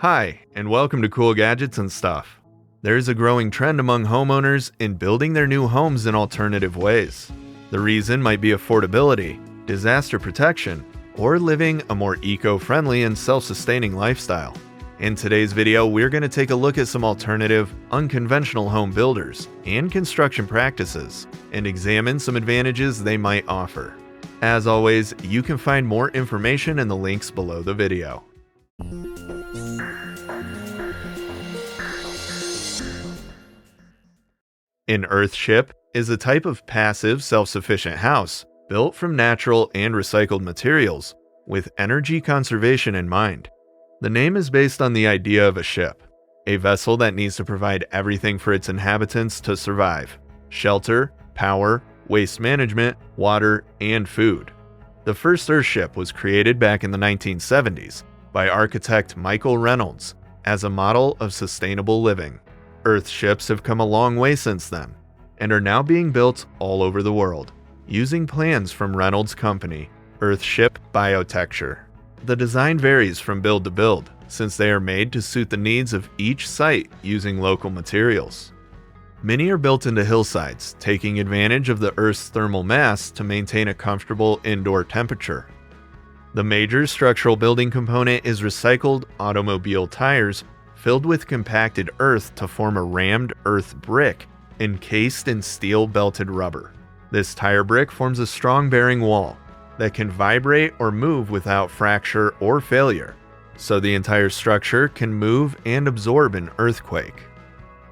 Hi, and welcome to Cool Gadgets and Stuff. There's a growing trend among homeowners in building their new homes in alternative ways. The reason might be affordability, disaster protection, or living a more eco-friendly and self-sustaining lifestyle. In today's video, we're going to take a look at some alternative, unconventional home builders and construction practices, and examine some advantages they might offer. As always, you can find more information in the links below the video. An Earthship is a type of passive, self-sufficient house built from natural and recycled materials with energy conservation in mind. The name is based on the idea of a ship, a vessel that needs to provide everything for its inhabitants to survive: shelter, power, waste management, water, and food. The first Earthship was created back in the 1970s by architect Michael Reynolds as a model of sustainable living. Earthships have come a long way since then, and are now being built all over the world, using plans from Reynolds' company, Earthship Biotecture. The design varies from build to build, since they are made to suit the needs of each site using local materials. Many are built into hillsides, taking advantage of the Earth's thermal mass to maintain a comfortable indoor temperature. The major structural building component is recycled automobile tires filled with compacted earth to form a rammed earth brick encased in steel belted rubber. This tire brick forms a strong bearing wall that can vibrate or move without fracture or failure, so the entire structure can move and absorb an earthquake.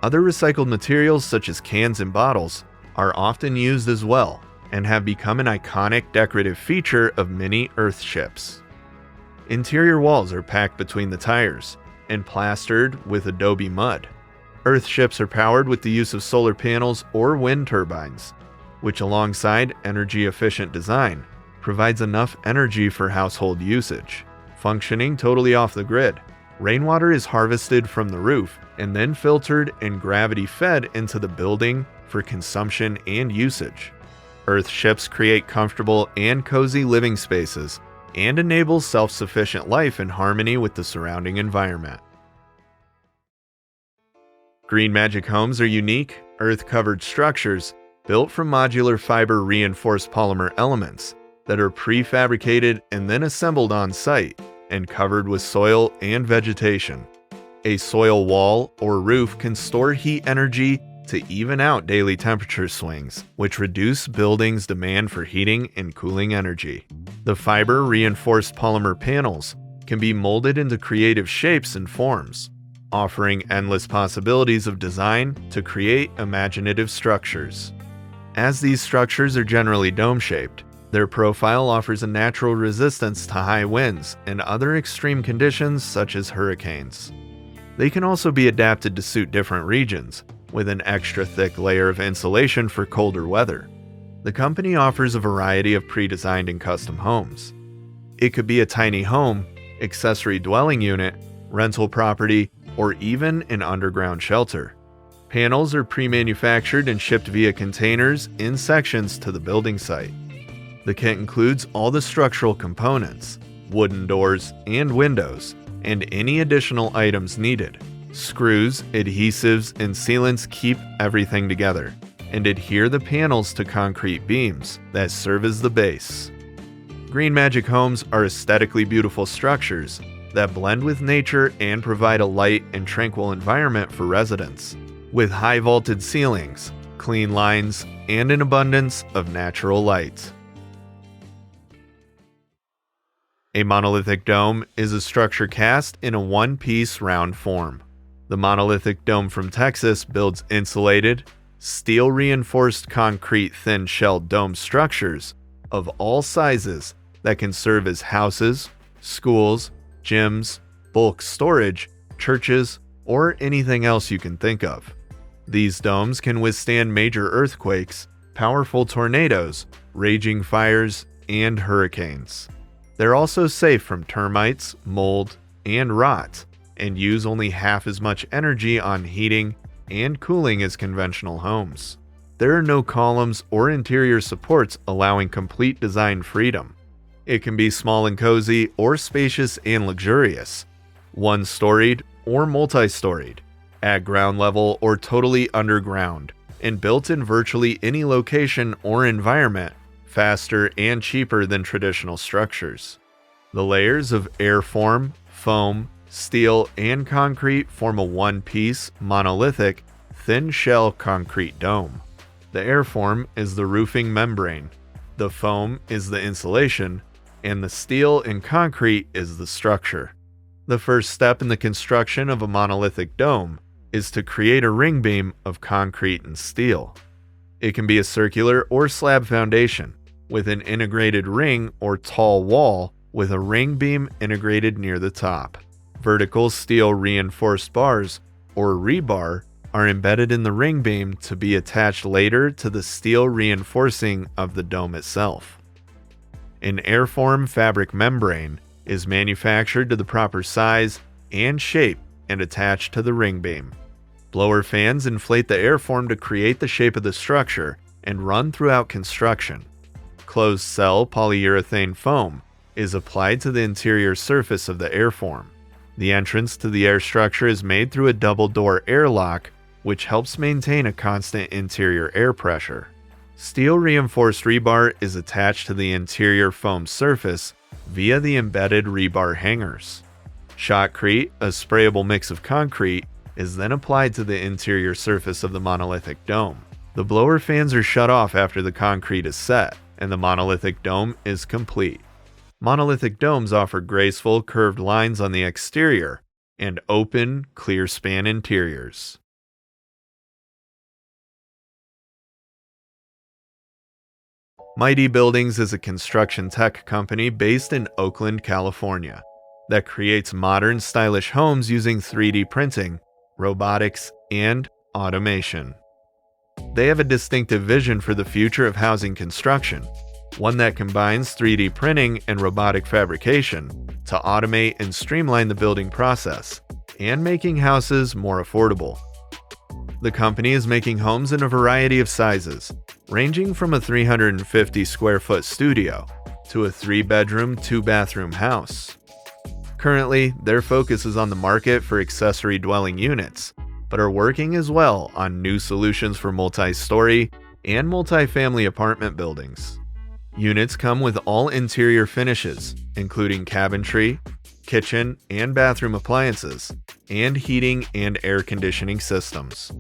Other recycled materials such as cans and bottles are often used as well and have become an iconic decorative feature of many Earthships. Interior walls are packed between the tires and plastered with adobe mud. Earthships are powered with the use of solar panels or wind turbines, which alongside energy-efficient design, provides enough energy for household usage. Functioning totally off the grid, rainwater is harvested from the roof and then filtered and gravity-fed into the building for consumption and usage. Earthships create comfortable and cozy living spaces and enable self-sufficient life in harmony with the surrounding environment. Green Magic Homes are unique, earth-covered structures built from modular fiber-reinforced polymer elements that are prefabricated and then assembled on site and covered with soil and vegetation. A soil wall or roof can store heat energy to even out daily temperature swings, which reduce buildings' demand for heating and cooling energy. The fiber-reinforced polymer panels can be molded into creative shapes and forms, offering endless possibilities of design to create imaginative structures. As these structures are generally dome-shaped, their profile offers a natural resistance to high winds and other extreme conditions such as hurricanes. They can also be adapted to suit different regions, with an extra thick layer of insulation for colder weather. The company offers a variety of pre-designed and custom homes. It could be a tiny home, accessory dwelling unit, rental property, or even an underground shelter. Panels are pre-manufactured and shipped via containers in sections to the building site. The kit includes all the structural components, wooden doors and windows, and any additional items needed. Screws, adhesives, and sealants keep everything together and adhere the panels to concrete beams that serve as the base. Green Magic Homes are aesthetically beautiful structures that blend with nature and provide a light and tranquil environment for residents, with high vaulted ceilings, clean lines, and an abundance of natural light. A monolithic dome is a structure cast in a one-piece round form. The Monolithic Dome from Texas builds insulated, steel-reinforced concrete thin-shelled dome structures of all sizes that can serve as houses, schools, gyms, bulk storage, churches, or anything else you can think of. These domes can withstand major earthquakes, powerful tornadoes, raging fires, and hurricanes. They're also safe from termites, mold, and rot, and use only half as much energy on heating and cooling as conventional homes. There are no columns or interior supports, allowing complete design freedom. It can be small and cozy or spacious and luxurious. one-storied or multi-storied, at ground level or totally underground, and built in virtually any location or environment, faster and cheaper than traditional structures. The layers of airform, foam, steel, and concrete form a one-piece, monolithic, thin-shell concrete dome. The airform is the roofing membrane, the foam is the insulation, and the steel and concrete is the structure. The first step in the construction of a monolithic dome is to create a ring beam of concrete and steel. It can be a circular or slab foundation, with an integrated ring or tall wall with a ring beam integrated near the top. Vertical steel reinforced bars, or rebar, are embedded in the ring beam to be attached later to the steel reinforcing of the dome itself. An airform fabric membrane is manufactured to the proper size and shape and attached to the ring beam. Blower fans inflate the airform to create the shape of the structure and run throughout construction. Closed-cell polyurethane foam is applied to the interior surface of the airform. The entrance to the air structure is made through a double-door airlock, which helps maintain a constant interior air pressure. Steel-reinforced rebar is attached to the interior foam surface via the embedded rebar hangers. Shotcrete, a sprayable mix of concrete, is then applied to the interior surface of the monolithic dome. The blower fans are shut off after the concrete is set, and the monolithic dome is complete. Monolithic domes offer graceful, curved lines on the exterior and open, clear span interiors. Mighty Buildings is a construction tech company based in Oakland, California, that creates modern, stylish homes using 3D printing, robotics, and automation. They have a distinctive vision for the future of housing construction, one that combines 3D printing and robotic fabrication to automate and streamline the building process, and making houses more affordable. The company is making homes in a variety of sizes, ranging from a 350 square foot studio to a 3-bedroom, 2-bathroom house. Currently, their focus is on the market for accessory dwelling units, but are working as well on new solutions for multi-story and multi-family apartment buildings. Units come with all interior finishes, including cabinetry, kitchen and bathroom appliances, and heating and air conditioning systems.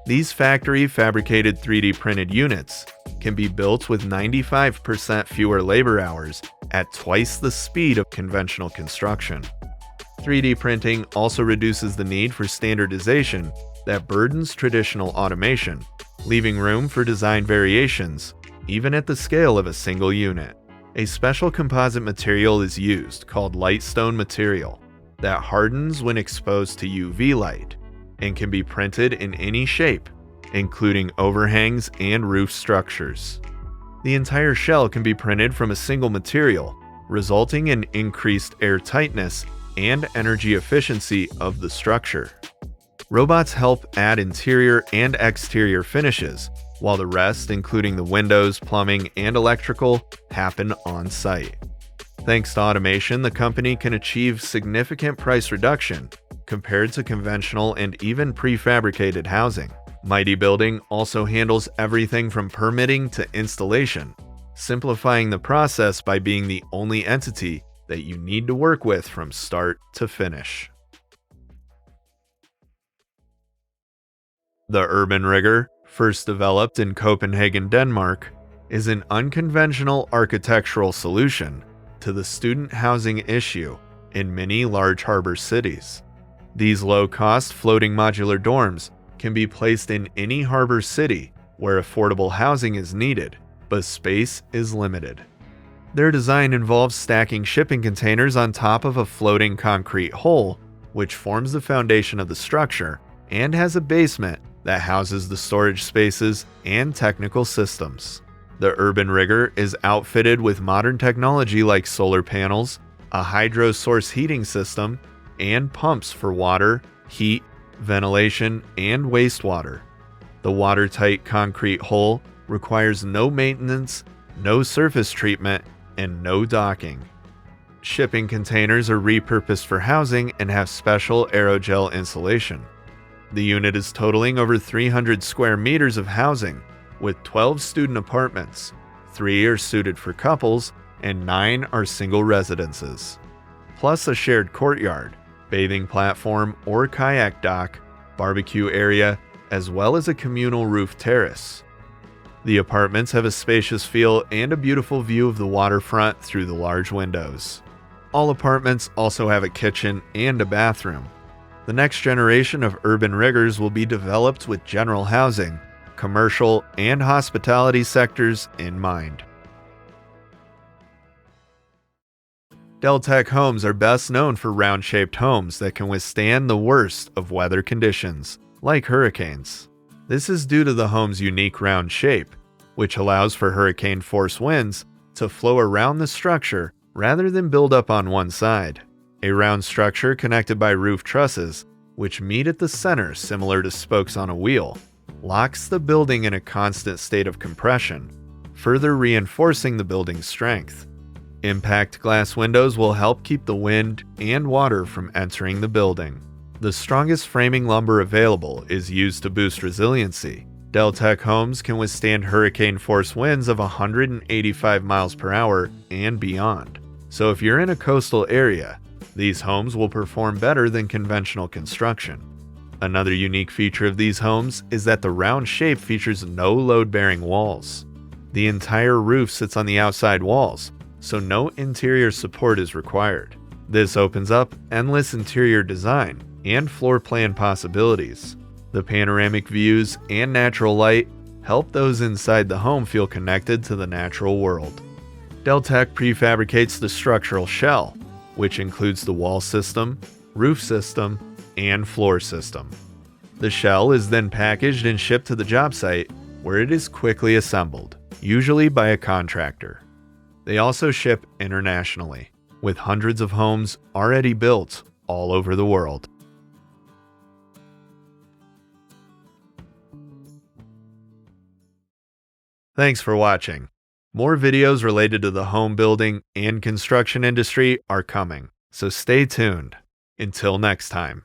These factory fabricated 3D printed units can be built with 95% fewer labor hours at twice the speed of conventional construction. 3D printing also reduces the need for standardization that burdens traditional automation, leaving room for design variations, even at the scale of a single unit. A special composite material is used called lightstone material that hardens when exposed to UV light and can be printed in any shape, including overhangs and roof structures. The entire shell can be printed from a single material, resulting in increased air tightness and energy efficiency of the structure. Robots help add interior and exterior finishes, while the rest, including the windows, plumbing, and electrical, happen on site. Thanks to automation, the company can achieve significant price reduction compared to conventional and even prefabricated housing. Mighty Building also handles everything from permitting to installation, simplifying the process by being the only entity that you need to work with from start to finish. The Urban Rigger, first developed in Copenhagen, Denmark, is an unconventional architectural solution to the student housing issue in many large harbor cities. These low-cost floating modular dorms can be placed in any harbor city where affordable housing is needed, but space is limited. Their design involves stacking shipping containers on top of a floating concrete hull, which forms the foundation of the structure and has a basement that houses the storage spaces and technical systems. The Urban Rigger is outfitted with modern technology like solar panels, a hydro source heating system, and pumps for water, heat, ventilation, and wastewater. The watertight concrete hull requires no maintenance, no surface treatment, and no docking. shipping containers are repurposed for housing and have special aerogel insulation. The unit is totaling over 300 square meters of housing, with 12 student apartments, 3 are suited for couples, and 9 are single residences. Plus a shared courtyard, bathing platform or kayak dock, barbecue area, as well as a communal roof terrace. The apartments have a spacious feel and a beautiful view of the waterfront through the large windows. All apartments also have a kitchen and a bathroom. The next generation of urban riggers will be developed with general housing, commercial, and hospitality sectors in mind. Deltec Homes are best known for round-shaped homes that can withstand the worst of weather conditions, like hurricanes. This is due to the home's unique round shape, which allows for hurricane-force winds to flow around the structure rather than build up on one side. A round structure connected by roof trusses, which meet at the center similar to spokes on a wheel, locks the building in a constant state of compression, further reinforcing the building's strength. Impact glass windows will help keep the wind and water from entering the building. The strongest framing lumber available is used to boost resiliency. Deltec Homes can withstand hurricane-force winds of 185 miles per hour and beyond. So if you're in a coastal area, these homes will perform better than conventional construction. Another unique feature of these homes is that the round shape features no load-bearing walls. The entire roof sits on the outside walls, so no interior support is required. This opens up endless interior design and floor plan possibilities. The panoramic views and natural light help those inside the home feel connected to the natural world. Deltec prefabricates the structural shell, which includes the wall system, roof system, and floor system. The shell is then packaged and shipped to the job site, where it is quickly assembled, usually by a contractor. They also ship internationally, with hundreds of homes already built all over the world. Thanks for watching. More videos related to the home building and construction industry are coming, so stay tuned. Until next time.